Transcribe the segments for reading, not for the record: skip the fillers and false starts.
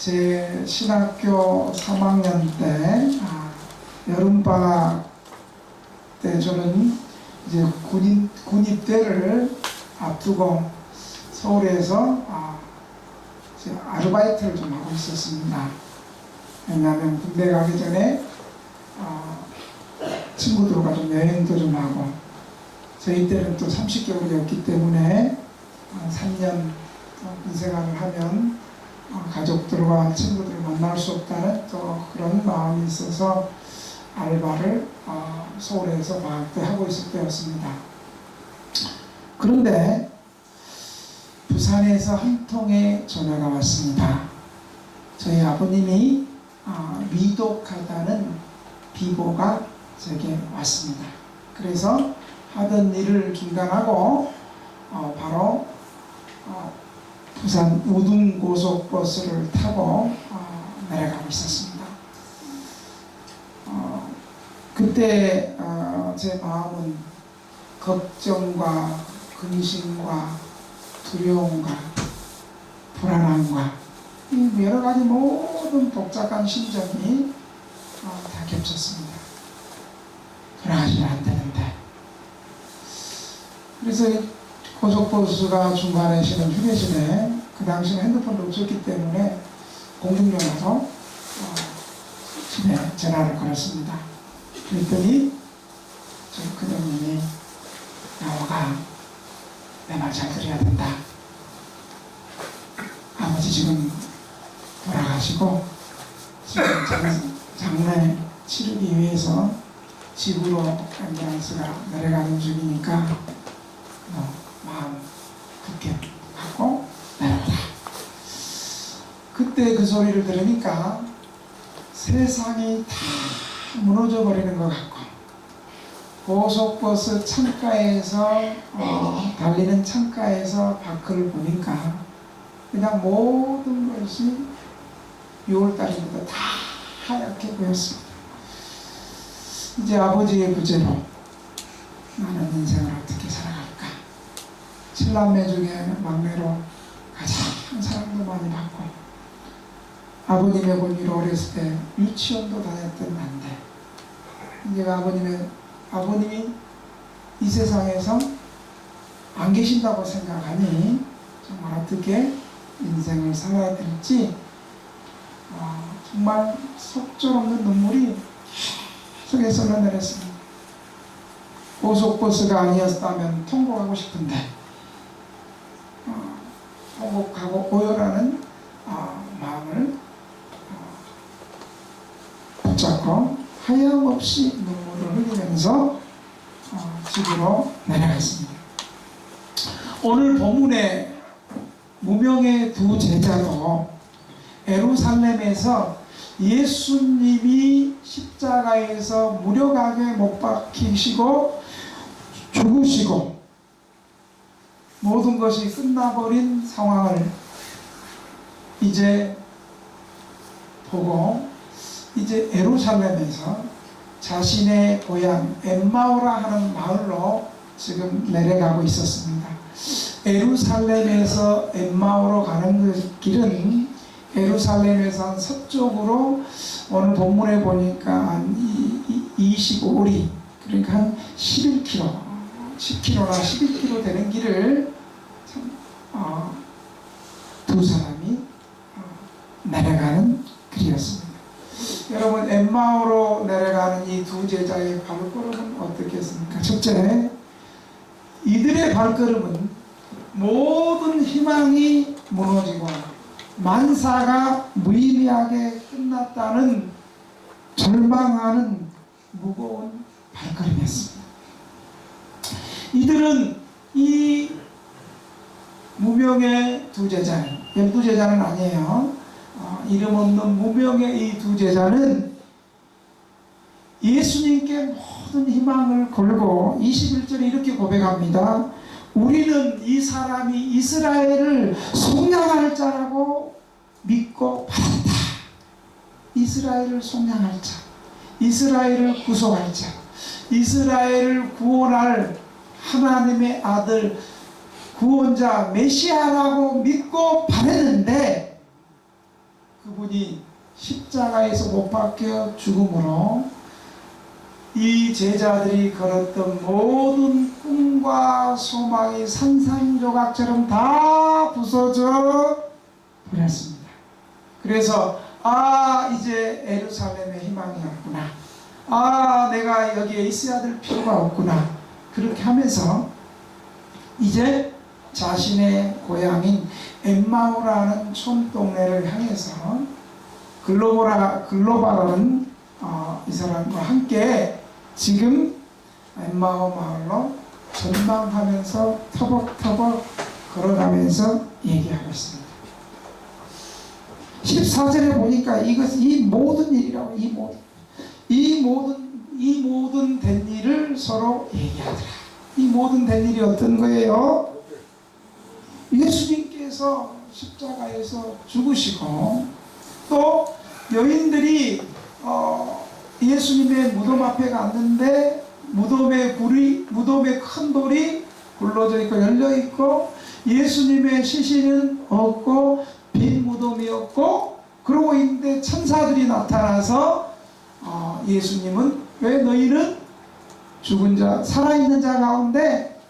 제 신학교 3학년 때 여름방학 때 저는 이제 군입대를 앞두고 서울에서 아르바이트를 좀 하고 있었습니다. 왜냐하면 군대 가기 전에 친구들과 좀 여행도 좀 하고, 저희 때는 또 30개월이었기 때문에 3년 군생활을 하면 가족들과 친구들을 만날 수 없다는 또 그런 마음이 있어서 알바를 서울에서 방학 때 하고 있을 때였습니다. 그런데 부산에서 한 통의 전화가 왔습니다. 저희 아버님이 위독하다는 비보가 제게 왔습니다. 그래서 하던 일을 중단하고 바로 부산 우등 고속버스를 타고 내려가고 있었습니다. 그때 제 마음은 걱정과 근심과 두려움과 불안함과 여러 가지 모든 복잡한 심정이 다 겹쳤습니다. 돌아가시면 안 되는데. 그래서 고속버스가 중간에 쉬는 휴게실에, 그 당시는 핸드폰도 없었기 때문에 공중전화로 집에 전화를 걸었습니다. 그랬더니 저희 큰형님이 나와가 내 말 잘 들어야 된다. 아버지 지금 돌아가시고 지금 장례 치르기 위해서 집으로 앰뷸런스가 내려가는 중이니까 마음 굳게 갖고 내려오라. 그때 그 소리를 들으니까 세상이 다 무너져 버리는 것 같고, 고속버스 창가에서 달리는 창가에서 밖을 보니까 그냥 모든 것이 6월달입니다. 다 하얗게 보였습니다. 이제 아버지의 부재로 나는 인생을 어떻게 살아갈까? 7남매 중에 막내로 가장 사랑도 많이 받고, 아버님의 권위로 어렸을 때 유치원도 다녔던 난데, 이제 아버님이 이 세상에서 안 계신다고 생각하니 정말 어떻게 인생을 살아야 될지 정말 속절없는 눈물이 속에서 흘러내렸습니다. 고속버스가 아니었다면 통곡하고 싶은데 통곡하고 오열하는 마음을 붙잡고 하염없이 눈물을 흘리면서 집으로 내려갔습니다. 오늘 본문의 무명의 두 제자도 예루살렘에서 예수님이 십자가에서 무력하게 못 박히시고 죽으시고 모든 것이 끝나버린 상황을 이제 보고, 이제 예루살렘에서 자신의 고향 엠마오라 하는 마을로 지금 내려가고 있었습니다. 예루살렘에서 엠마오로 가는 길은 예루살렘에서 서쪽으로 오늘 본문에 보니까 한 25리, 그러니까 한 11km, 10km나 11km 되는 길을 두 사람이 내려가는 길이었습니다. 여러분, 엠마오로 내려가는 이 두 제자의 발걸음은 어떻겠습니까? 첫째, 이들의 발걸음은 모든 희망이 무너지고 만사가 무의미하게 끝났다는 절망하는 무거운 발걸음이었습니다. 이들은 이 무명의 두 제자, 12제자는 아니에요. 이름 없는 무명의 이 두 제자는 예수님께 모든 희망을 걸고 21절에 이렇게 고백합니다. 우리는 이 사람이 이스라엘을 속량할 자라고 믿고 받았다. 이스라엘을 속량할 자, 이스라엘을 구속할 자, 이스라엘을 구원할 하나님의 아들 구원자 메시아라고 믿고 바랬는데 그분이 예수님이 십자가에서 못 박혀 죽음으로 이 제자들이 걸었던 모든 꿈과 소망이 산산조각처럼 다 부서져 버렸습니다. 그래서 이제 예루살렘에 희망이 없구나. 내가 여기에 있어야 될 필요가 없구나. 그렇게 하면서 이제 자신의 고향인 엠마오라는 촌동네를 향해서 글로바라는 이 사람과 함께 지금 엠마오 마을로 전망하면서 터벅터벅 걸어가면서 얘기하고 있습니다. 14절에 보니까 이 모든 일이라고, 이 모든 된 일을 서로 얘기하더라. 이 모든 된 일이 어떤 거예요? 예수님께서 십자가에서 죽으시고 또 여인들이 예수님의 무덤 앞에 갔는데 무덤의 큰 돌이 굴러져 있고 열려 있고 예수님의 시신은 없고 빈 무덤이었고 그러고 있는데 천사들이 나타나서 예수님은 왜 너희는 죽은 자 살아있는 자 가운데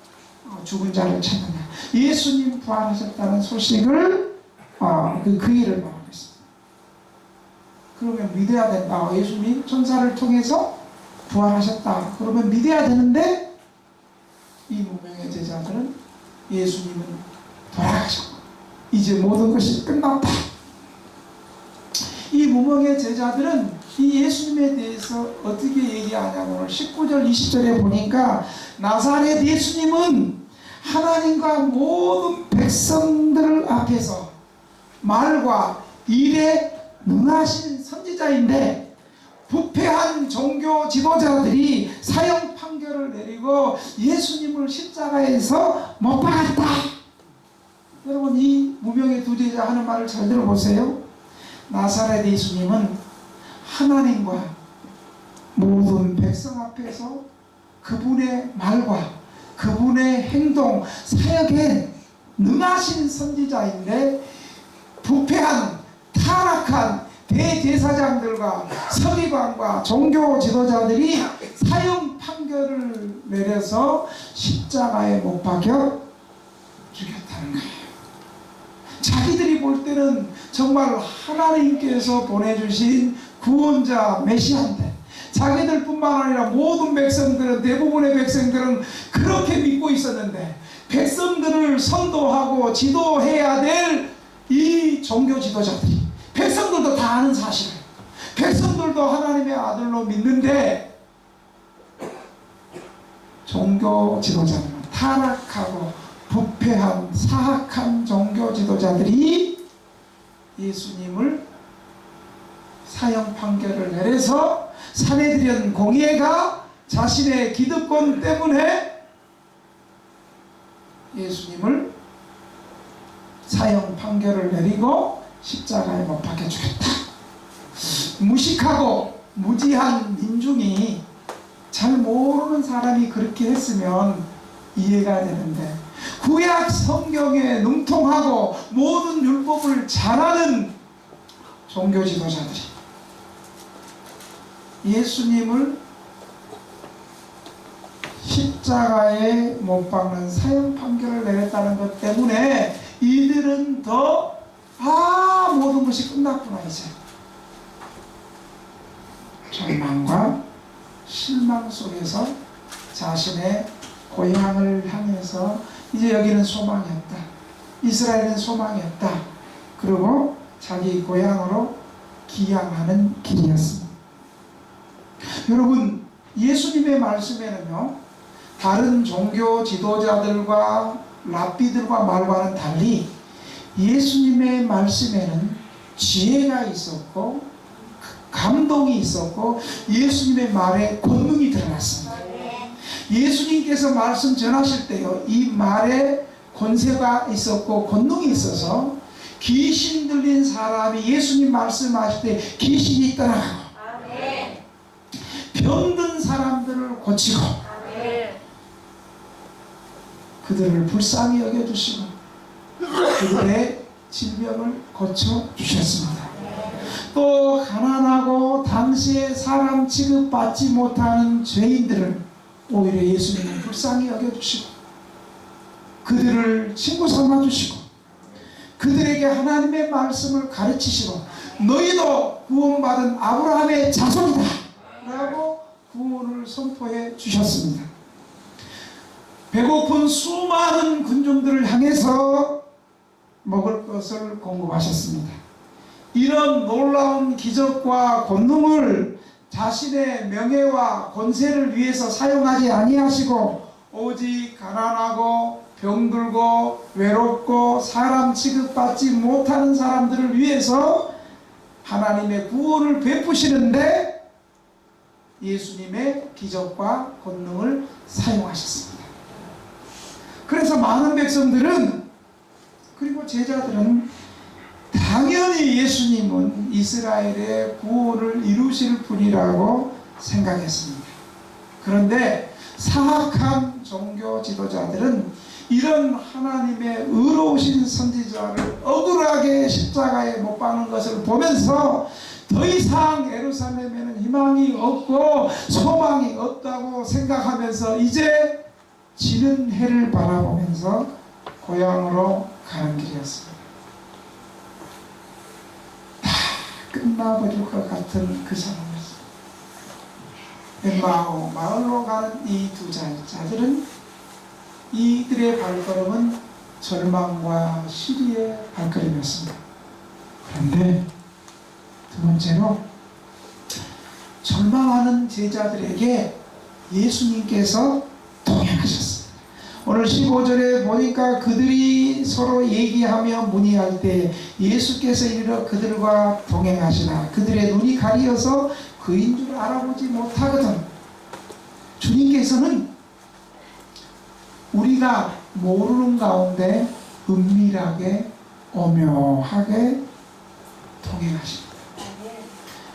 죽은 자를 찾느냐. 예수님 부활하셨다는 소식을 그 일을 말하고 있습니다. 그러면 믿어야 된다. 예수님 천사를 통해서 부활하셨다. 그러면 믿어야 되는데 이 무명의 제자들은 예수님은 돌아가셨고 이제 모든 것이 끝났다. 이 무명의 제자들은 이 예수님에 대해서 어떻게 얘기하냐면 오늘 19절 20절에 보니까 나사렛 예수님은 하나님과 모든 백성들 앞에서 말과 일에 능하신 선지자인데 부패한 종교 지도자들이 사형 판결을 내리고 예수님을 십자가에서 못 박았다. 여러분 이 무명의 두 제자 하는 말을 잘 들어보세요. 나사렛 예수님은 하나님과 모든 백성 앞에서 그분의 말과 그분의 행동, 사역에 능하신 선지자인데 부패한 타락한 대제사장들과 서기관과 종교 지도자들이 사형 판결을 내려서 십자가에 못 박여 죽였다는 거예요. 자기들이 볼 때는 정말 하나님께서 보내주신 구원자 메시아인데 자기들 뿐만 아니라 모든 백성들은 대부분의 백성들은 그렇게 믿고 있었는데 백성들을 선도하고 지도해야 될 이 종교 지도자들이 백성들도 다 아는 사실을 백성들도 하나님의 아들로 믿는데 종교 지도자들은 타락하고 부패한 사악한 종교 지도자들이 예수님을 사형 판결을 내려서 사내들인 공예가 자신의 기득권 때문에 예수님을 사형 판결을 내리고 십자가에 못 박혀 죽였다. 무식하고 무지한 민중이 잘 모르는 사람이 그렇게 했으면 이해가 되는데 구약 성경에 능통하고 모든 율법을 잘 아는 종교 지도자들이 예수님을 십자가에 못 박는 사형 판결을 내렸다는 것 때문에 이들은 더 모든 것이 끝났구나 이제 절망과 실망 속에서 자신의 고향을 향해서 이제 여기는 소망이 없다. 이스라엘은 소망이 없다. 그리고 자기 고향으로 기양하는 길이었습니다. 여러분 예수님의 말씀에는요 다른 종교 지도자들과 랍비들과 말과는 달리 예수님의 말씀에는 지혜가 있었고 감동이 있었고 예수님의 말에 권능이 드러났습니다. 예수님께서 말씀 전하실 때요 이 말에 권세가 있었고 권능이 있어서 귀신 들린 사람이 예수님 말씀하실 때 귀신이 떠나가고 병든 사람들을 고치고 그들을 불쌍히 여겨주시고 그들의 질병을 고쳐주셨습니다. 가난하고 당시에 사람 취급받지 못하는 죄인들을 오히려 예수님은 불쌍히 여겨주시고 그들을 친구 삼아주시고 그들에게 하나님의 말씀을 가르치시고 너희도 구원받은 아브라함의 자손이다 라고 구원을 선포해 주셨습니다. 배고픈 수많은 군중들을 향해서 먹을 것을 공급하셨습니다. 이런 놀라운 기적과 권능을 자신의 명예와 권세를 위해서 사용하지 아니하시고 오직 가난하고 병들고 외롭고 사람 취급받지 못하는 사람들을 위해서 하나님의 구원을 베푸시는데 예수님의 기적과 권능을 사용하셨습니다. 그래서 많은 백성들은 그리고 제자들은 당연히 예수님은 이스라엘의 구원을 이루실 분이라고 생각했습니다. 그런데 사악한 종교 지도자들은 이런 하나님의 의로우신 선지자를 억울하게 십자가에 못 박는 것을 보면서 더 이상 예루살렘에는 희망이 없고 소망이 없다고 생각하면서 이제 지는 해를 바라보면서 고향으로 가는 길이었습니다. 다 끝나버릴 것 같은 그 상황이었습니다. 엠마오 마을로 가는 이 두 자들은 이들의 발걸음은 절망과 시리의 발걸음이었습니다. 그런데 두 번째로 절망하는 제자들에게 예수님께서 동행하셨습니다. 오늘 15절에 보니까 그들이 서로 얘기하며 문의할 때 예수께서 이르러 그들과 동행하시나 그들의 눈이 가리어서 그인 줄 알아보지 못하거든. 주님께서는 우리가 모르는 가운데 은밀하게 오묘하게 동행하십니다.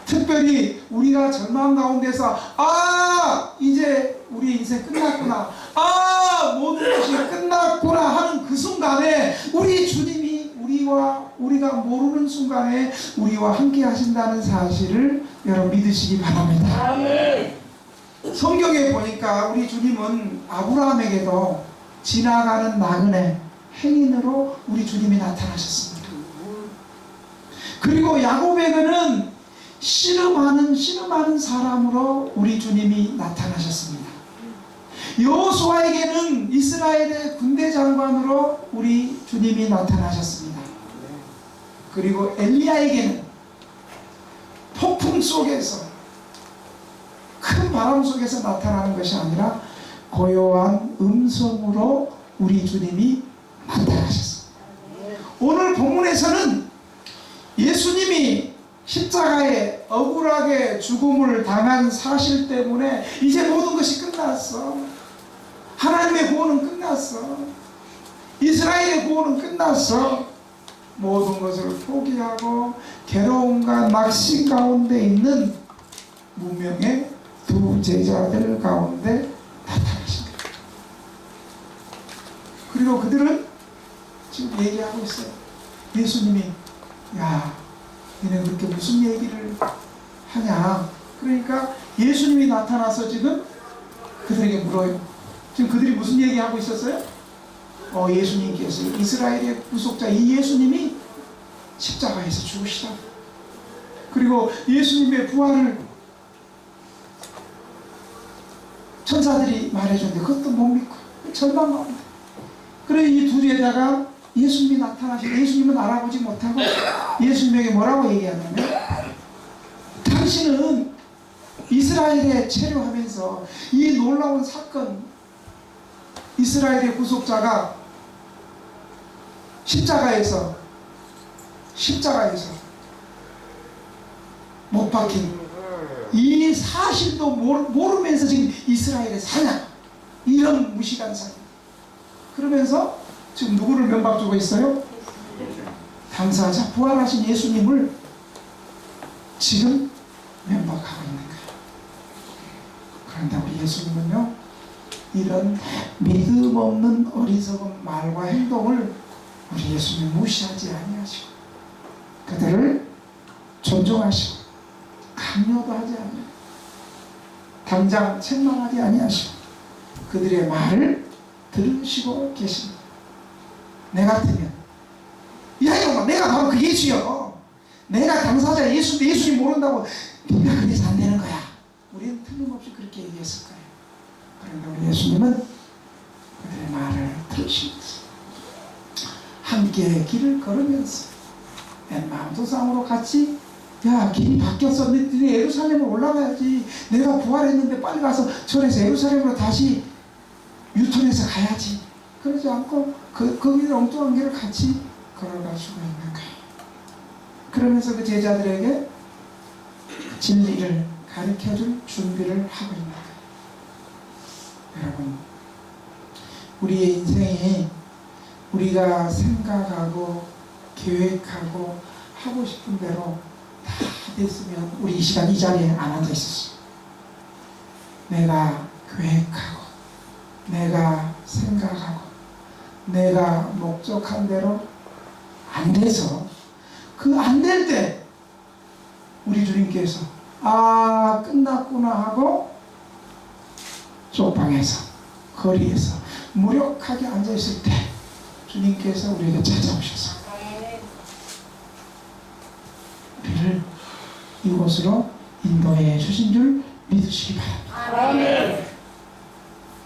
특별히 우리가 절망 가운데서 이제 우리 인생 끝났구나, 모든 것이 끝났구나 하는 그 순간에 우리 주님이 우리가 모르는 순간에 우리와 함께 하신다는 사실을 여러분 믿으시기 바랍니다. 성경에 보니까 우리 주님은 아브라함에게도 지나가는 나그네 행인으로 우리 주님이 나타나셨습니다. 그리고 야곱에게는 씨름하는 사람으로 우리 주님이 나타나셨습니다. 여호수아에게는 이스라엘의 군대 장관으로 우리 주님이 나타나셨습니다. 그리고 엘리야에게는 폭풍 속에서 큰 바람 속에서 나타나는 것이 아니라 고요한 음성으로 우리 주님이 나타나셨습니다. 오늘 본문에서는 예수님이 십자가에 억울하게 죽음을 당한 사실 때문에 이제 모든 것이 끝났어. 하나님의 구원은 끝났어. 이스라엘의 구원은 끝났어. 모든 것을 포기하고 괴로움과 낙심 가운데 있는 무명의 두 제자들 가운데 나타나십니다. 그리고 그들은 지금 얘기하고 있어요. 예수님이 너네 그렇게 무슨 얘기를 하냐. 그러니까 예수님이 나타나서 지금 그들에게 물어요. 지금 그들이 무슨 얘기하고 있었어요? 예수님께서 이스라엘의 구속자 이 예수님이 십자가에서 죽으시다. 그리고 예수님의 부활을 천사들이 말해줬는데 그것도 못 믿고 절망 가운데. 그래 이 두 제자가 예수님이 나타나시고 예수님은 알아보지 못하고 예수님에게 뭐라고 얘기하냐면 당신은 이스라엘에 체류하면서 이 놀라운 사건 이스라엘의 구속자가 십자가에서 못 박힌 이 사실도 모르면서 지금 이스라엘에 사냐 이런 무식한 사람. 그러면서 지금 누구를 면박 주고 있어요? 당사자 부활하신 예수님을 지금 면박하고 있는 거예요. 그런데 우리 예수님은요 이런 믿음 없는 어리석은 말과 행동을 우리 예수님 무시하지 아니하시고 그들을 존중하시고 강요도 하지 않아요. 당장 책망하지 아니하시고 그들의 말을 들으시고 계십니다. 내 같으면 야 이놈아 내가 바로 그 예수여, 내가 당사자 예수인데 예수님 모른다고 네가 그래서 안 되는 거야. 우리는 틀림없이 그렇게 얘기했을 거예요. 그런데 우리 예수님은 그들의 말을 들으시면서 함께 길을 걸으면서 엠마오 도상으로 같이 야 길이 바뀌었어. 너네 예루살렘으로 올라가야지. 내가 부활했는데 빨리 가서 절에서 예루살렘으로 다시 유턴해서 가야지. 그러지 않고 그 엉뚱한 길을 같이 걸어갈 수가 있는 거예요. 그러면서 그 제자들에게 진리를 가르쳐줄 준비를 하고 있는 거예요. 여러분, 우리의 인생이 우리가 생각하고 계획하고 하고 싶은 대로 다 됐으면 우리 이 시간 이 자리에 안 앉아 있었어요. 내가 계획하고 내가 생각하고 내가 목적한 대로 안 돼서 그 안 될 때 우리 주님께서 아 끝났구나 하고 쪽방에서 거리에서 무력하게 앉아있을 때 주님께서 우리에게 찾아오셔서 우리를 이곳으로 인도해 주신 줄 믿으시기 바랍니다.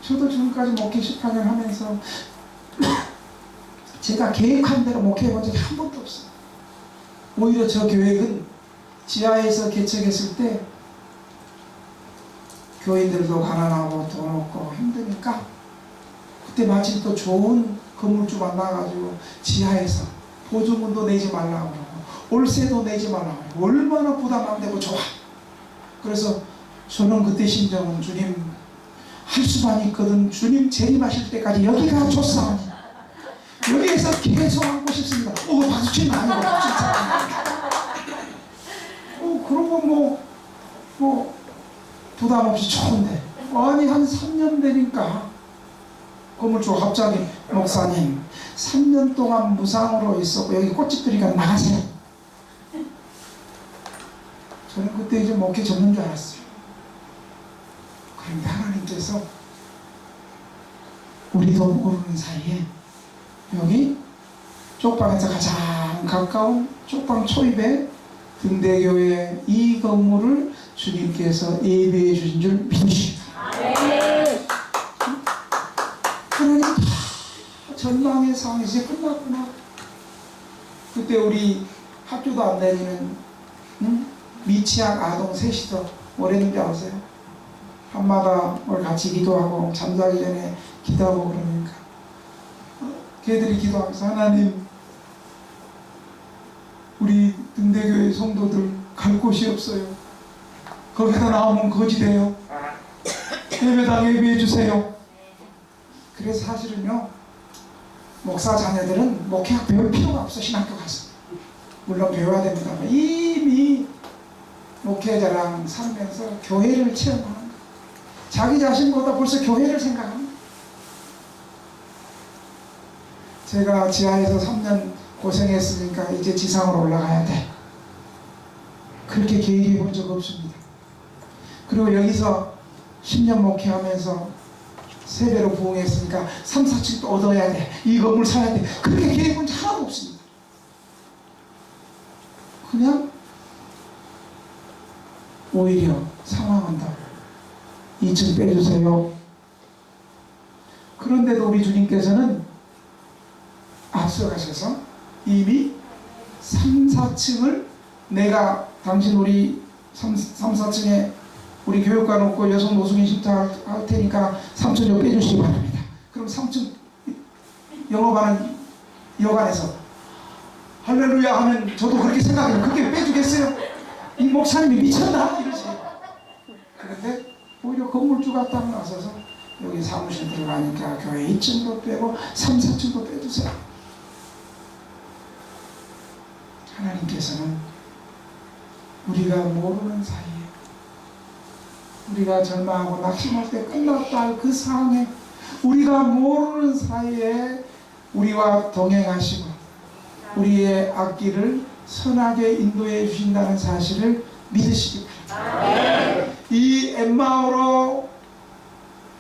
저도 지금까지 목회 18년 하면서 제가 계획한 대로 목회해 본 적이 한 번도 없어요. 오히려 저 계획은 지하에서 개척했을 때 교인들도 가난하고 돈 없고 힘드니까 그때 마침 또 좋은 건물주 만나가지고 지하에서 보증금도 내지 말라고 그러고 월세도 내지 말라고 그러고 얼마나 부담 안 되고 좋아. 그래서 저는 그때 심정은 주님 할 수만 있거든. 주님 재림하실 때까지 여기가 좋사오니 여기에서 계속 앉고 싶습니다. 박수치는 아니고 그러고 뭐 부담 없이 좋은데 아니 한 3년 되니까 건물주가 갑자기 목사님 3년 동안 무상으로 있었고 여기 꽃집들이가 나가세요. 저는 그때 이제 목회 접는 줄 알았어요. 그런데 하나님께서 우리도 모르는 사이에 여기 쪽방에서 가장 가까운 쪽방 초입에 등대교회 이 건물을 주님께서 예비해 주신 줄 믿으십니다. 하나님 전망의 상황이 이제 끝났구나. 그때 우리 학교도 안 다니는 미취학 아동 셋이서 뭘 했는지 아세요? 밤마다 뭘 같이 기도하고 잠자기 전에 기도하고 그러니까 걔들이 기도하면서 하나님 우리 등대교회 성도들 갈 곳이 없어요. 거기서 나오면 거지 돼요. 예배당 예배해 주세요. 그래서 사실은요 목사 자녀들은 목회학 배울 필요가 없어. 신학교 가서 물론 배워야 됩니다만 이미 목회자랑 살면서 교회를 체험하는 거예요. 자기 자신보다 벌써 교회를 생각합니다. 제가 지하에서 3년 고생했으니까 이제 지상으로 올라가야 돼. 그렇게 계획해 본 적 없습니다. 그리고 여기서 10년 목회하면서 3배로 부흥했으니까 3, 4층 또 얻어야 돼. 이 건물 사야 돼. 그렇게 계획해 본 적 하나도 없습니다. 그냥 오히려 상황은 더 2층 빼주세요. 그런데도 우리 주님께서는 앞서가셔서 이미 3, 4층을 내가 당신 우리 3, 4층에 우리 교육관 없고 여성 노숙인 쉼터 할 테니까 3층 빼주시기 바랍니다. 그럼 3층 영업하는 여관에서 할렐루야 하면 저도 그렇게 생각해요. 그렇게 빼주겠어요? 이 목사님이 미쳤나? 이러지. 그런데 오히려 건물주가 딱 나서서 여기 사무실 들어가니까 교회 2층도 빼고 3, 4층도 빼주세요. 하나님께서는 우리가 모르는 사이에 우리가 절망하고 낙심할 때 끝났다 할 그 상황에 우리가 모르는 사이에 우리와 동행하시고 우리의 앞길을 선하게 인도해 주신다는 사실을 믿으시기 바랍니다. 이 엠마오로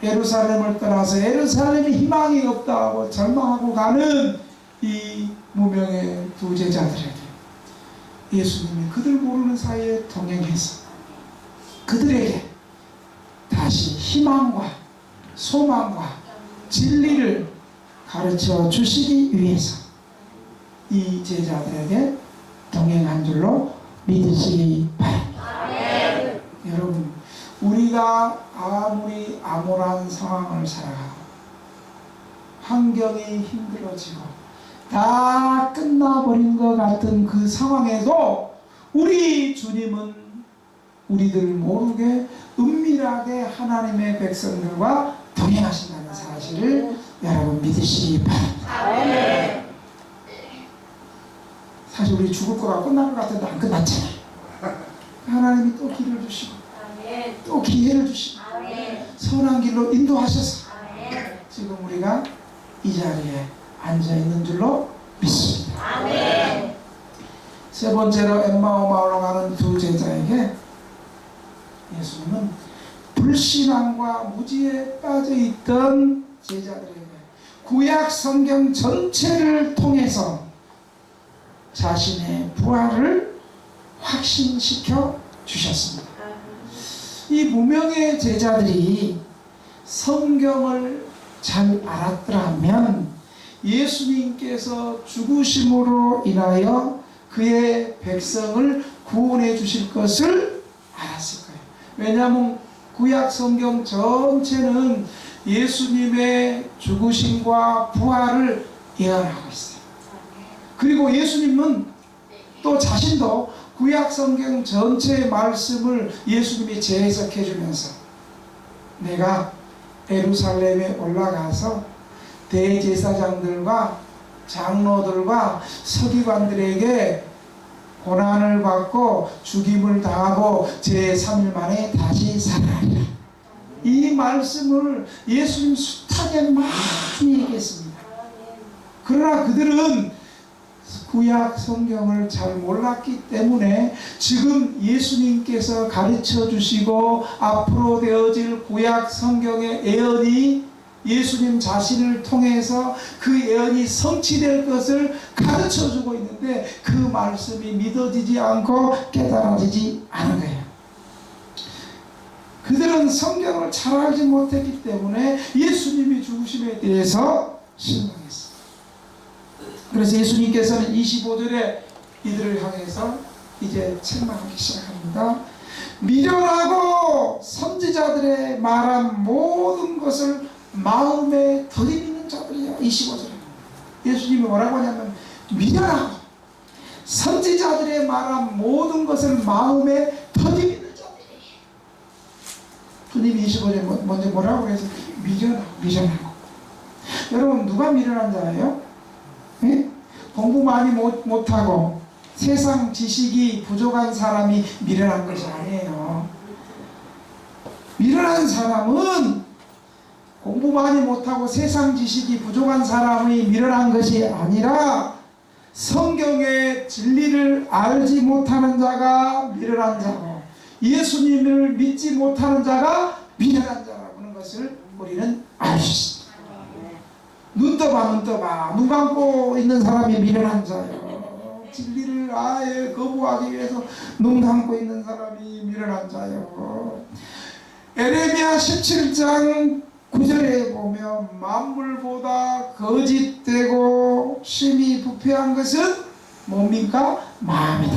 예루살렘을 떠나서 예루살렘에 희망이 없다고 절망하고 가는 이 무명의 두 제자들에게 예수님이 그들 모르는 사이에 동행해서 그들에게 다시 희망과 소망과 진리를 가르쳐 주시기 위해서 이 제자들에게 동행한 줄로 믿으시기 바랍니다. 여러분, 우리가 아무리 암울한 상황을 살아가고 환경이 힘들어지고 다 끝나버린 것 같은 그 상황에도 우리 주님은 우리들 모르게 은밀하게 하나님의 백성들과 동행하신다는 사실을 여러분 믿으시기 바랍니다. 사실 우리 죽을 거가 끝날 것 같은데 안 끝났잖아요. 하나님이 또 길을 주시고 또 기회를 주시고 선한 길로 인도하셔서 지금 우리가 이 자리에 앉아있는 줄로 믿습니다. 세 번째로 엠마오 마을로 가는 두 제자에게 예수님은 불신앙과 무지에 빠져있던 제자들에게 구약 성경 전체를 통해서 자신의 부활을 확신시켜 주셨습니다. 이 무명의 제자들이 성경을 잘 알았더라면 예수님께서 죽으심으로 인하여 그의 백성을 구원해 주실 것을 알았을 거예요. 왜냐하면 구약 성경 전체는 예수님의 죽으심과 부활을 예언하고 있어요. 그리고 예수님은 또 자신도 구약 성경 전체의 말씀을 예수님이 재해석해 주면서 내가 예루살렘에 올라가서 대제사장들과 장로들과 서기관들에게 고난을 받고 죽임을 당하고 제3일 만에 다시 살아나리라. 이 말씀을 예수님 숱하게 많이 얘기했습니다. 그러나 그들은 구약 성경을 잘 몰랐기 때문에 지금 예수님께서 가르쳐 주시고 앞으로 되어질 구약 성경의 예언이 예수님 자신을 통해서 그 예언이 성취될 것을 가르쳐 주고 있는데 그 말씀이 믿어지지 않고 깨달아지지 않은 거예요. 그들은 성경을 잘 알지 못했기 때문에 예수님이 죽으심에 대해서 실망했어요. 그래서 예수님께서는 25절에 이들을 향해서 이제 책망하기 시작합니다. 미련하고 선지자들의 말한 모든 것을 마음에 들이미는 자들이야. 25절에 예수님이 뭐라고 하냐면 미련하고 선지자들의 말한 모든 것을 마음에 들이미는 자들이야. 주님이 25절에 먼저 뭐라고 해서 미련하고 여러분 누가 미련한 자예요? 예? 공부 많이 못하고 세상 지식이 부족한 사람이 미련한 것이 아니에요. 미련한 사람은 공부 많이 못하고 세상 지식이 부족한 사람이 미련한 것이 아니라 성경의 진리를 알지 못하는 자가 미련한 자고 예수님을 믿지 못하는 자가 미련한 자라고 하는 것을 우리는 알 수 있습니다. 눈 떠봐 눈 감고 있는 사람이 미련한 자요. 진리를 아예 거부하기 위해서 눈 감고 있는 사람이 미련한 자요. 에레미야 17장 9절에 보면 만물보다 거짓되고 심히 부패한 것은 뭡니까? 마음이다.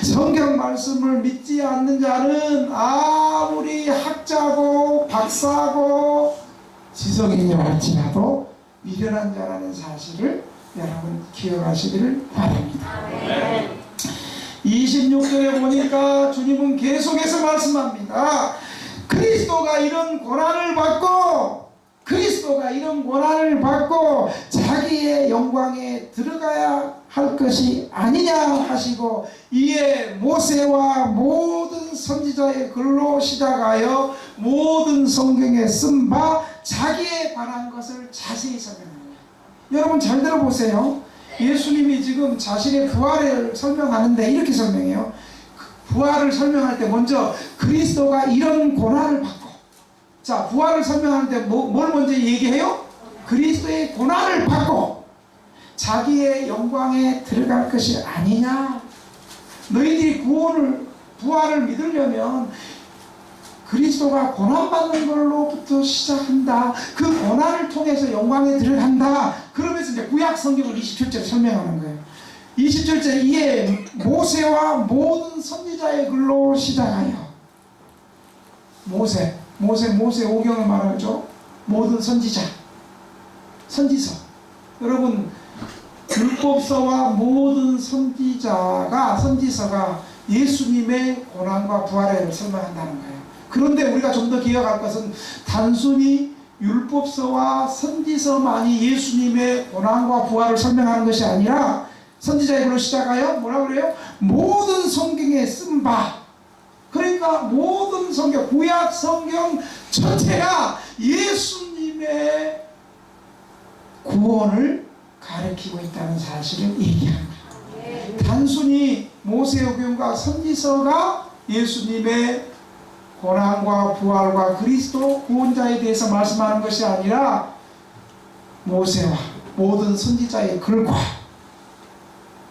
성경 말씀을 믿지 않는 자는 아무리 학자고 박사고 지성인이 할지라도 미련한 자라는 사실을 여러분 기억하시기를 바랍니다. 26절에 보니까 주님은 계속해서 말씀합니다. 그리스도가 이런 고난을 받고 자기의 영광에 들어가야 할 것이 아니냐 하시고 이에 모세와 모든 선지자의 글로 시작하여 모든 성경에 쓴 바 자기에 관한 것을 자세히 설명합니다. 여러분 잘 들어보세요. 예수님이 지금 자신의 부활을 설명하는데 이렇게 설명해요. 부활을 설명할 때 먼저 그리스도가 이런 고난을 받고, 자, 부활을 설명하는데 뭘 먼저 얘기해요? 그리스도의 고난을 받고 자기의 영광에 들어갈 것이 아니냐. 너희들이 부활을 믿으려면 그리스도가 고난받는 걸로부터 시작한다. 그 고난을 통해서 영광에 들어간다. 그러면서 이제 구약 성경을 27절 설명하는 거예요. 27절 이에 모세와 모든 선지자의 글로 시작하여, 모세 오경을 말하죠. 모든 선지서. 여러분, 율법서와 모든 선지서가 예수님의 고난과 부활을 설명한다는 거예요. 그런데 우리가 좀 더 기억할 것은 단순히 율법서와 선지서만이 예수님의 고난과 부활을 설명하는 것이 아니라, 선지자의 글로 시작하여 뭐라고 그래요? 모든 성경에 쓴 바, 그러니까 모든 성경, 구약 성경 전체가 예수님의 구원을 가리키고 있다는 사실을 얘기합니다. 단순히 모세오경과 선지서가 예수님의 고난과 부활과 그리스도 구원자에 대해서 말씀하는 것이 아니라, 모세와 모든 선지자의 글과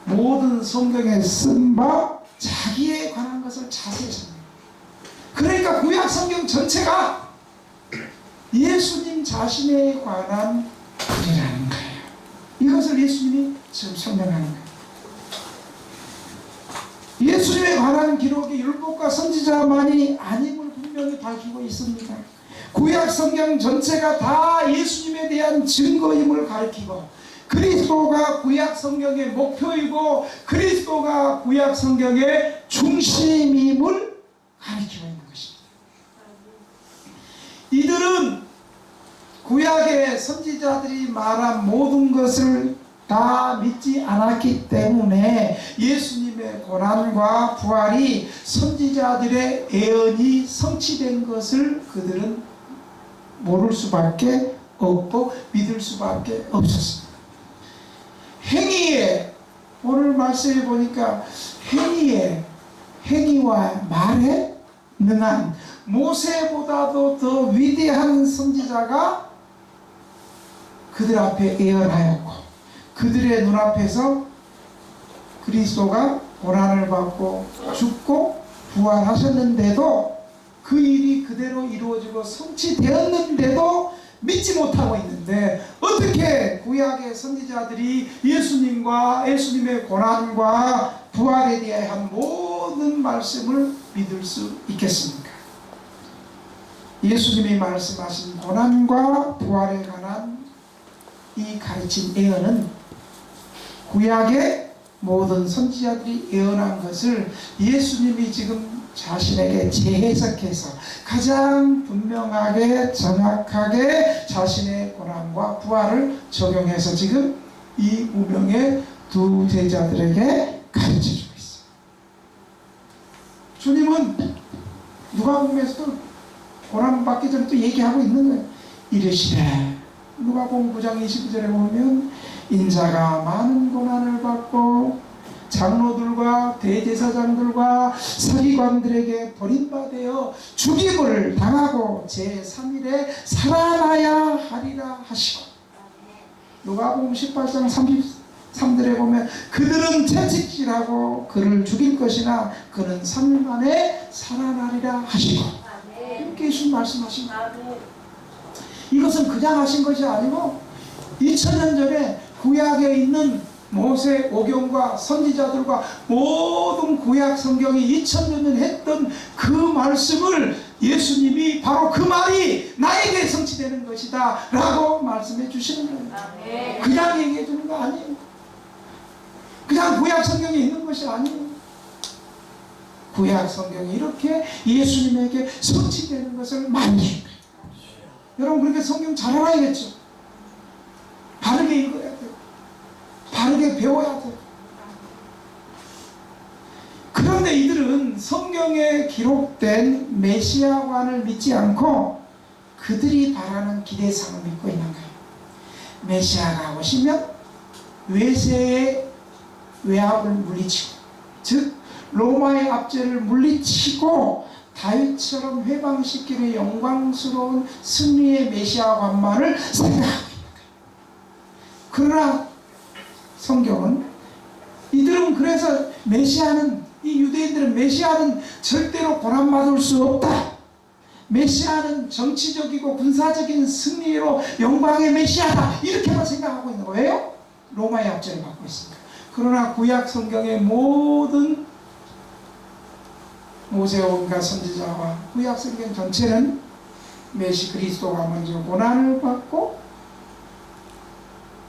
모든 성경에 쓴 바 자기에 관한 것을 자세히 설명합니다. 그러니까 구약 성경 전체가 예수님 자신에 관한 글이라는 거예요. 이것을 예수님이 지금 설명하는 거예요. 예수님에 관한 기록이 율법과 선지자만이 아님을 분명히 밝히고 있습니다. 구약 성경 전체가 다 예수님에 대한 증거임을 가리키고, 그리스도가 구약 성경의 목표이고 그리스도가 구약 성경의 중심임을 가리키고 있는 것입니다. 이들은 구약의 선지자들이 말한 모든 것을 다 믿지 않았기 때문에 예수님의 고난과 부활이 선지자들의 예언이 성취된 것을 그들은 모를 수밖에 없고 믿을 수밖에 없었습니다. 행위에, 오늘 말씀해 보니까 행위와 말에 능한 모세보다도 더 위대한 선지자가 그들 앞에 예언하였고, 그들의 눈앞에서 그리스도가 고난을 받고 죽고 부활하셨는데도 그 일이 그대로 이루어지고 성취되었는데도 믿지 못하고 있는데, 어떻게 구약의 선지자들이 예수님의 고난과 부활에 대한 모든 말씀을 믿을 수 있겠습니까? 예수님이 말씀하신 고난과 부활에 관한 이 가르친 예언은 구약의 모든 선지자들이 예언한 것을 예수님이 지금 자신에게 재해석해서 가장 분명하게 정확하게 자신의 고난과 부활을 적용해서 지금 이 무명의 두 제자들에게 가르쳐주고 있어요. 주님은 누가복음에서도 고난받기 전에 또 얘기하고 있는 거예요. 이르시되, 누가복음 9장 22절에 보면 인자가 많은 고난을 받고 장로들과 대제사장들과 서기관들에게 버림받아 죽임을 당하고 제3일에 살아나야 하리라 하시고, 누가복음 18장 33절에 보면 그들은 채찍질하고 그를 죽일 것이나 그는 3일 만에 살아나리라 하시고, 이렇게 예수님 말씀하십니다. 이것은 그냥 하신 것이 아니고 2000년 전에 구약에 있는 모세 오경과 선지자들과 모든 구약 성경이 2000년 전 했던 그 말씀을 예수님이 바로 그 말이 나에게 성취되는 것이다 라고 말씀해 주시는 거예요. 그냥 얘기해 주는 거 아니에요. 그냥 구약 성경에 있는 것이 아니에요. 구약 성경이 이렇게 예수님에게 성취되는 것을 말해요. 여러분, 그렇게 성경 잘 알아야겠죠. 바르게 읽어야 돼요. 바르게 배워야 돼요. 그런데 이들은 성경에 기록된 메시아관을 믿지 않고 그들이 바라는 기대상을 믿고 있는 거예요. 메시아가 오시면 외세의 외압을 물리치고, 즉 로마의 압제를 물리치고 다윗처럼 회방시키는 영광스러운 승리의 메시아 관만을 생각하고 있는 거예요. 그러나 성경은 이들은 그래서 메시아는, 이 유대인들은 메시아는 절대로 고난받을 수 없다, 메시아는 정치적이고 군사적인 승리로 영광의 메시아다, 이렇게만 생각하고 있는 거예요. 로마의 압제를 받고 있습니다. 그러나 구약 성경의 모든 모세오인가 선지자와 구약 성경 전체는 메시 그리스도가 먼저 고난을 받고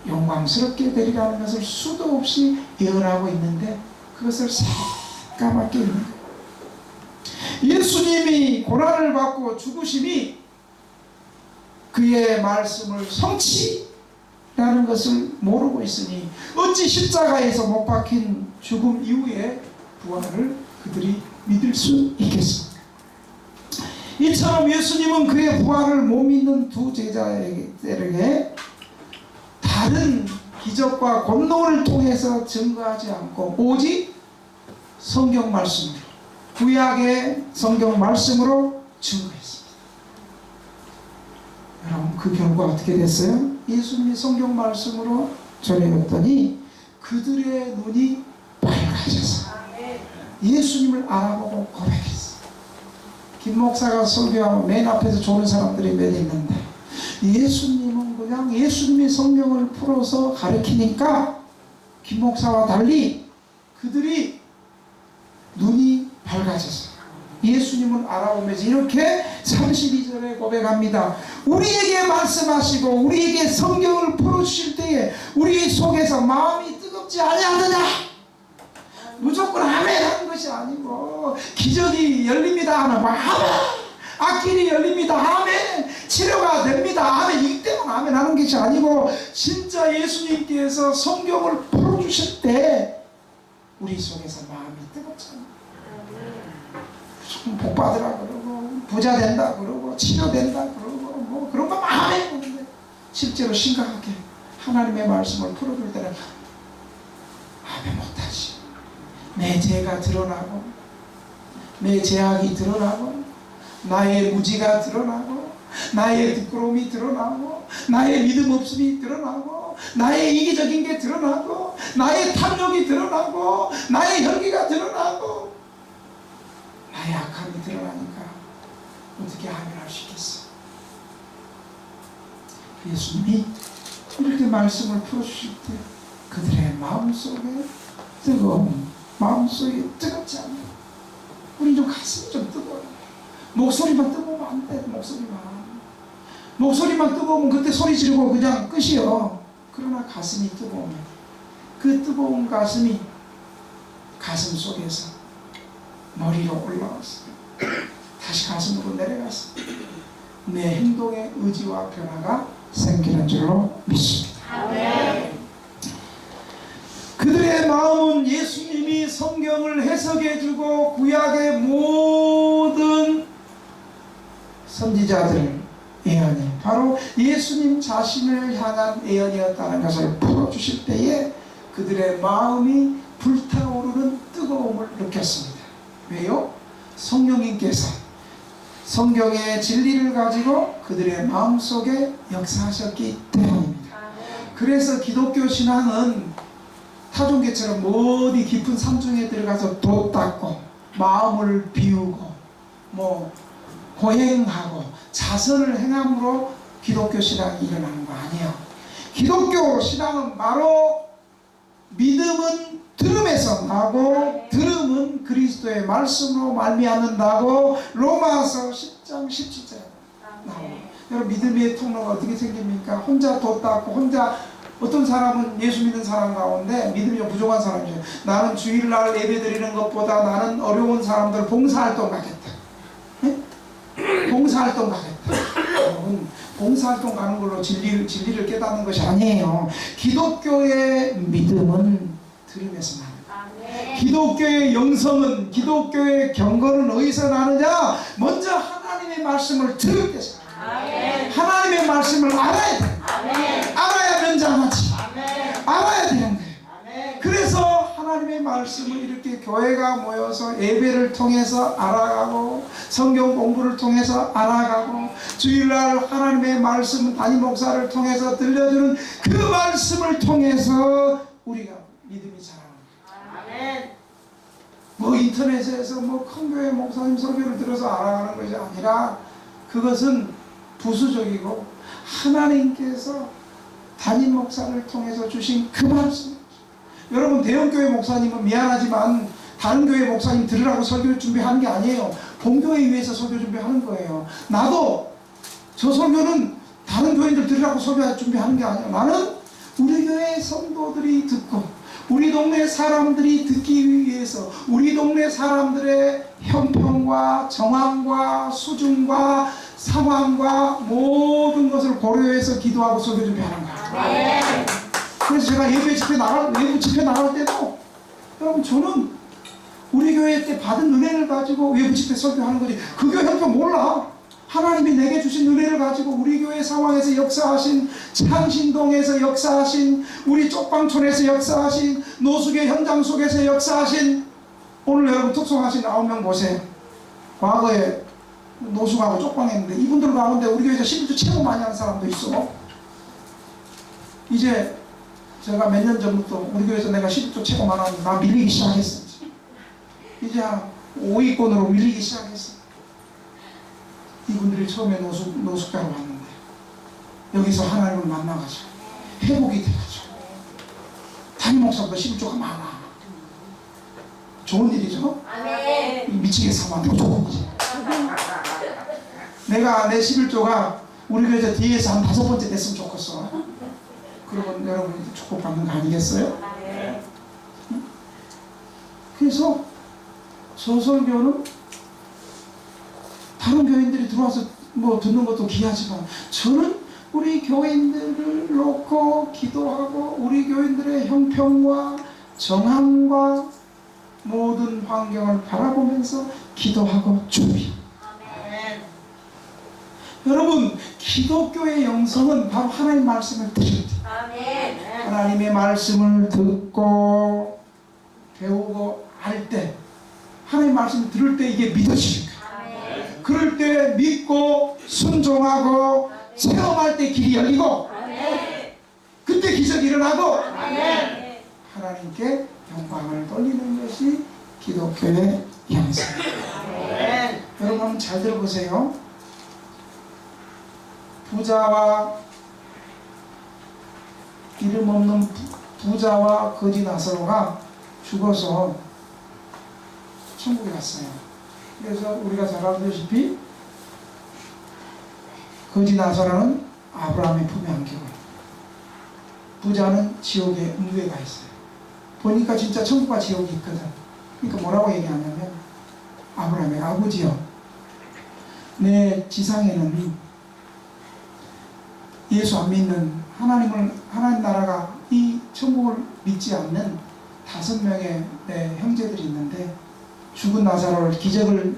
영광스럽게 되리라는 것을 수도 없이 예언하고 있는데 그것을 싹 까맣게 있는 거예요. 예수님이 고난을 받고 죽으심이 그의 말씀을 성취라는 것을 모르고 있으니 어찌 십자가에서 못 박힌 죽음 이후에 부활을 그들이 믿을 수 있겠습니까? 이처럼 예수님은 그의 부활을 못 믿는 두 제자에게 다른 기적과 권능을 통해서 증거하지 않고 오직 성경 말씀으로, 구약의 성경 말씀으로 증거했습니다. 여러분, 그 결과 어떻게 됐어요? 예수님이 성경 말씀으로 전해줬더니 그들의 눈이 밝아졌어요. 예수님을 알아보고 고백했어요. 김 목사가 설교하고 맨 앞에서 조는 사람들이 몇 있는데 예수님은 그냥 예수님이 성경을 풀어서 가르치니까 김 목사와 달리 그들이 눈이 밝아졌어요. 예수님을 알아보면서 이렇게 32절에 고백합니다. 우리에게 말씀하시고 우리에게 성경을 풀어주실 때에 우리 속에서 마음이 뜨겁지 아니하느냐? 무조건 아멘 하는 것이 아니고 기적이 열립니다 하면 아멘, 앞길이 열립니다 아멘, 치료가 됩니다 아멘, 이 때문에 아멘 하는 것이 아니고 진짜 예수님께서 성경을 풀어주실 때 우리 속에서 마음이 뜨겁잖아요. 무조건 복 받으라 그러고 부자 된다 그러고 치료된다 그러고 뭐 그런 거 아멘 하는데 실제로 심각하게 하나님의 말씀을 풀어줄 때는 아멘 못하지. 내 죄가 드러나고 내 죄악이 드러나고 나의 무지가 드러나고 나의 부끄러움이 드러나고 나의 믿음 없음이 드러나고 나의 이기적인 게 드러나고 나의 탐욕이 드러나고 나의 혈기가 드러나고 나의 악함이 드러나니까 어떻게 아멘할 수 있겠어? 예수님이 이렇게 말씀을 풀어주실 때 그들의 마음속에 뜨거움, 마음속에 뜨겁지 않아요. 우리 좀 가슴이 좀 뜨거워요. 목소리만 뜨거우면 안 돼. 목소리만 뜨거우면 그때 소리 지르고 그냥 끝이요. 그러나 가슴이 뜨거우면 그 뜨거운 가슴이 가슴 속에서 머리로 올라와서 다시 가슴으로 내려가서 내 행동의 의지와 변화가 생기는 줄로 믿습니다. 아멘. 그들의 마음은 예수님이 성경을 해석해주고 구약의 모든 선지자들 예언이 바로 예수님 자신을 향한 예언이었다는 것을 풀어주실 때에 그들의 마음이 불타오르는 뜨거움을 느꼈습니다. 왜요? 성령님께서 성경의 진리를 가지고 그들의 마음속에 역사하셨기 때문입니다. 그래서 기독교 신앙은 타종교처럼 어디 깊은 산중에 들어가서 돛 닦고 마음을 비우고 뭐 고행하고 자선을 행함으로 기독교 신앙이 일어나는 거 아니에요. 기독교 신앙은 바로 믿음은 들음에서 나고 들음은 그리스도의 말씀으로 말미암는다고 로마서 10장 17절에 나옵니다. 여러분, 믿음의 통로가 어떻게 생깁니까? 혼자 돛 닦고 혼자, 어떤 사람은 예수 믿는 사람 가운데 믿음이 부족한 사람이죠. 나는 주일날 예배 드리는 것보다 나는 어려운 사람들 봉사활동 가겠다. 네? 봉사활동 가겠다. 여러분, 봉사활동 가는 걸로 진리를 깨닫는 것이 아니에요. 기독교의 믿음은 들음에서 납니다. 기독교의 영성은, 기독교의 경건은 어디서 나느냐? 먼저 하나님의 말씀을 들을 때서 하나님의 말씀을 알아야 돼. 알아야 면장하지. 알아야 되는 거예요. 그래서 하나님의 말씀 말씀을 이렇게 교회가 모여서 예배를 통해서 알아가고 성경 공부를 통해서 알아가고 주일날 하나님의 말씀 담임 목사를 통해서 들려주는 그 말씀을 통해서 우리가 믿음이 자라는 거예요. 아멘. 뭐 인터넷에서 뭐 큰 교회 목사님 설교를 들어서 알아가는 것이 아니라 그것은 부수적이고 하나님께서 담임 목사를 통해서 주신 그 말씀. 여러분 대형교회 목사님은 미안하지만 다른 교회 목사님 들으라고 설교를 준비하는 게 아니에요. 본교회 위해서 설교 준비하는 거예요. 나도 저 설교는 다른 교인들 들으라고 설교 준비하는 게 아니에요. 나는 우리 교회 성도들이 듣고 우리 동네 사람들이 듣기 위해서 우리 동네 사람들의 형평과 정황과 수준과 상황과 모든 것을 고려해서 기도하고 설교 준비하는 거예요. 그래서 제가 예배 집회 외부 집회 나갈 때도 여러분 저는 우리 교회 때 받은 은혜를 가지고 외부 집회 설교하는 거지 그 교회 형편 몰라. 하나님이 내게 주신 은혜를 가지고 우리 교회 상황에서 역사하신 창신동에서 역사하신 우리 쪽방촌에서 역사하신 노숙의 현장 속에서 역사하신 오늘 여러분 특송하신 9명 보세요. 과거에 노숙하고 쪽방했는데 이분들 가운데 우리 교회에서 11조 최고 많이 하는 사람도 있어. 이제 제가 몇 년 전부터 우리 교회에서 내가 11조 최고 많이 하는 나 밀리기 시작했어. 이제 5위권으로 밀리기 시작했어. 이분들이 처음에 노숙자로 왔는데 여기서 하나님을 만나가지고 회복이 돼가지고 담임 목사보다 11조가 많아. 좋은 일이죠? 아멘. 미치게 사면 좋은 일이지. 내가 내 11조가 우리 교회에서 뒤에서 한 5번째 됐으면 좋겠어. 그러면 여러분이 축복받는 거 아니겠어요? 아멘. 그래서 소설교는 다른 교인들이 들어와서 뭐 듣는 것도 귀하지만 저는 우리 교인들을 놓고 기도하고 우리 교인들의 형평과 정함과 모든 환경을 바라보면서 기도하고 준비. 아멘. 여러분 기독교의 영성은 바로 하나님의 말씀을 들을 때 아멘. 하나님의 말씀을 듣고 배우고 알 때 하나님의 말씀을 들을 때 이게 믿어지는 거예요. 아멘. 그럴 때 믿고 순종하고 체험할 때 길이 열리고 아멘. 그때 기적이 일어나고 아멘. 하나님께 영광을 돌리는 것이 기독교의 영성입니다. 아멘. 여러분 잘 들어보세요. 부자와 이름 없는 부자와 거지 나사로가 죽어서 천국에 갔어요. 그래서 우리가 잘 알다시피 거지 나사로는 아브라함의 품에 안기고 부자는 지옥의 음부에 가 있어요. 보니까 진짜 천국과 지옥이 있거든. 그러니까 뭐라고 얘기하냐면 아브라함의 아버지요, 내 지상에는 예수 안 믿는 하나님 나라가 이 천국을 믿지 않는 5명의 내 형제들이 있는데 죽은 나사로를 기적을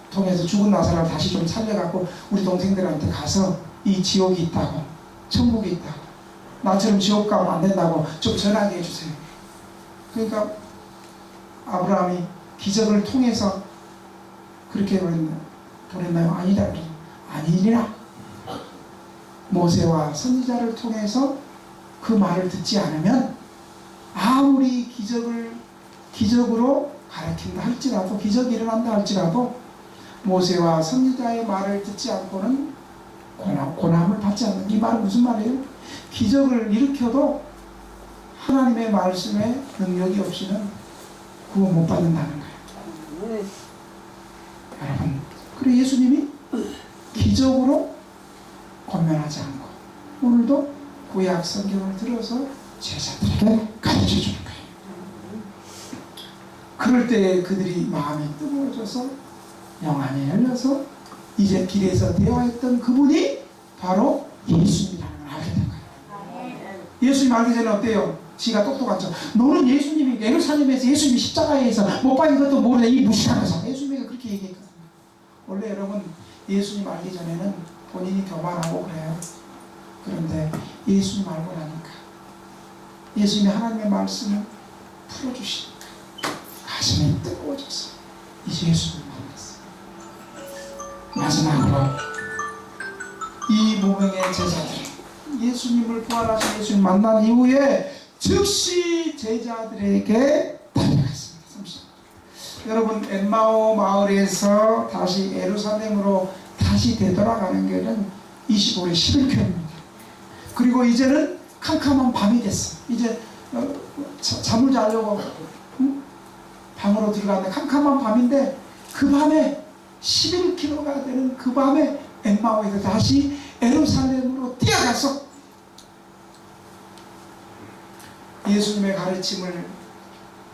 통해서 죽은 나사로를 다시 좀 살려갖고 우리 동생들한테 가서 이 지옥이 있다고 천국이 있다고 나처럼 지옥 가면 안 된다고 좀 전하게 해주세요. 그러니까 아브라함이 기적을 통해서 그렇게 보냈나요? 아니다. 아니니라. 모세와 선지자를 통해서 그 말을 듣지 않으면 아무리 기적으로 가르친다 할지라도 기적이 일어난다 할지라도 모세와 선지자의 말을 듣지 않고는 고난을 받지 않는. 이 말은 무슨 말이에요? 기적을 일으켜도 하나님의 말씀에 능력이 없이는 구원 못 받는다는 거예요. 여러분, 그리고 예수님이 기적으로 권면하지 않고 오늘도 구약 성경을 들어서 제자들에게 가르쳐주는 거예요. 그럴 때 그들이 마음이 뜨거워져서 영안이 열려서 이제 길에서 대화했던 그분이 바로 예수님이라는 걸 알게 된 거예요. 예수님 알기 전에 어때요? 지가 똑똑하죠. 너는 예수님이 예루살렘에서 예수님이 십자가에서 못 박힌 것도 모르네 이 무식한 거죠. 예수님이 그렇게 얘기했거든요. 원래 여러분 예수님 알기 전에는 본인이 교만하고 그래요. 그런데 예수님 알고 나니까 예수님이 하나님의 말씀을 풀어주시고 가슴이 뜨거워졌어. 이제 예수를 만났어. 마지막으로 이 무명의 제자들, 예수님을 부활하신 예수님 만난 이후에 즉시 제자들에게 달려갔습니다. 30. 여러분, 엠마오 마을에서 다시 예루살렘으로 다시 되돌아가는 길은 25리 11km입니다. 그리고 이제는 캄캄한 밤이 됐어. 이제 잠을 자려고 방으로 들어갔는데 캄캄한 밤인데, 그 밤에 11km가 되는 그 밤에 엠마오에서 다시 예루살렘으로 뛰어가서 예수님의 가르침을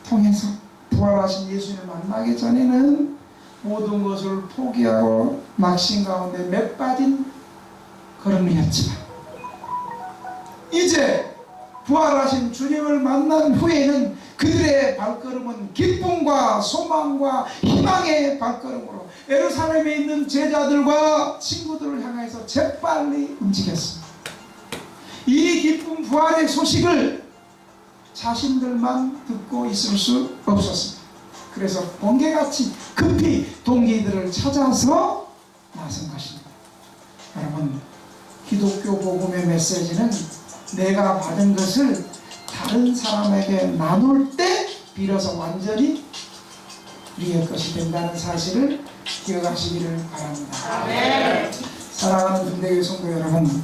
통해서 부활하신 예수님을 만나기 전에는 모든 것을 포기하고 낙심 가운데 몇 빠진 걸음이었지만, 이제 부활하신 주님을 만난 후에는 그들의 발걸음은 기쁨과 소망과 희망의 발걸음으로 예루살렘에 있는 제자들과 친구들을 향해서 재빨리 움직였습니다. 이 기쁨 부활의 소식을 자신들만 듣고 있을 수 없었습니다. 그래서 번개같이 급히 동기들을 찾아서 나선 것입니다. 여러분, 기독교 복음의 메시지는 내가 받은 것을 다른 사람에게 나눌 때 비로소 완전히 우리의 것이 된다는 사실을 기억하시기를 바랍니다. 아멘. 사랑하는 군대교회 성도 여러분,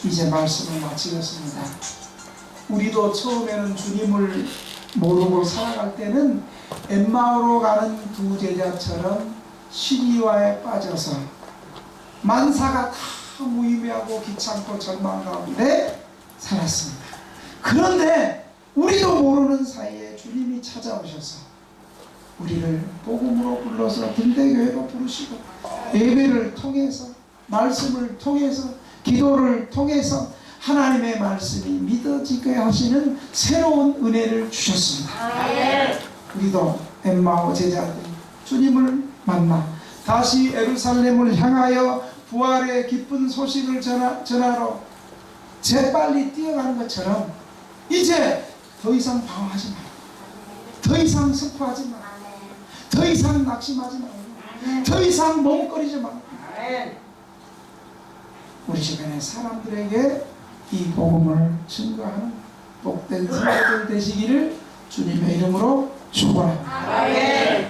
이제 말씀을 마치겠습니다. 우리도 처음에는 주님을 모르고 살아갈 때는 엠마오로 가는 두 제자처럼 시리와에 빠져서 만사가 다 무의미하고 귀찮고 절망 가운데 살았습니다. 그런데 우리도 모르는 사이에 주님이 찾아오셔서 우리를 복음으로 불러서 등대교회로 부르시고 예배를 통해서, 말씀을 통해서, 기도를 통해서 하나님의 말씀이 믿어지게 하시는 새로운 은혜를 주셨습니다. 우리도 엠마오 제자들이 주님을 만나 다시 예루살렘을 향하여 부활의 기쁜 소식을 전하러 재빨리 뛰어가는 것처럼 이제 더 이상 방황하지 말고, 더 이상 슬퍼하지 말고, 더 이상 낙심하지 말고, 더 이상 머뭇거리지 말고, 우리 주변의 사람들에게 이 복음을 증거하는 복된 성도들 되시기를 주님의 이름으로 축원합니다.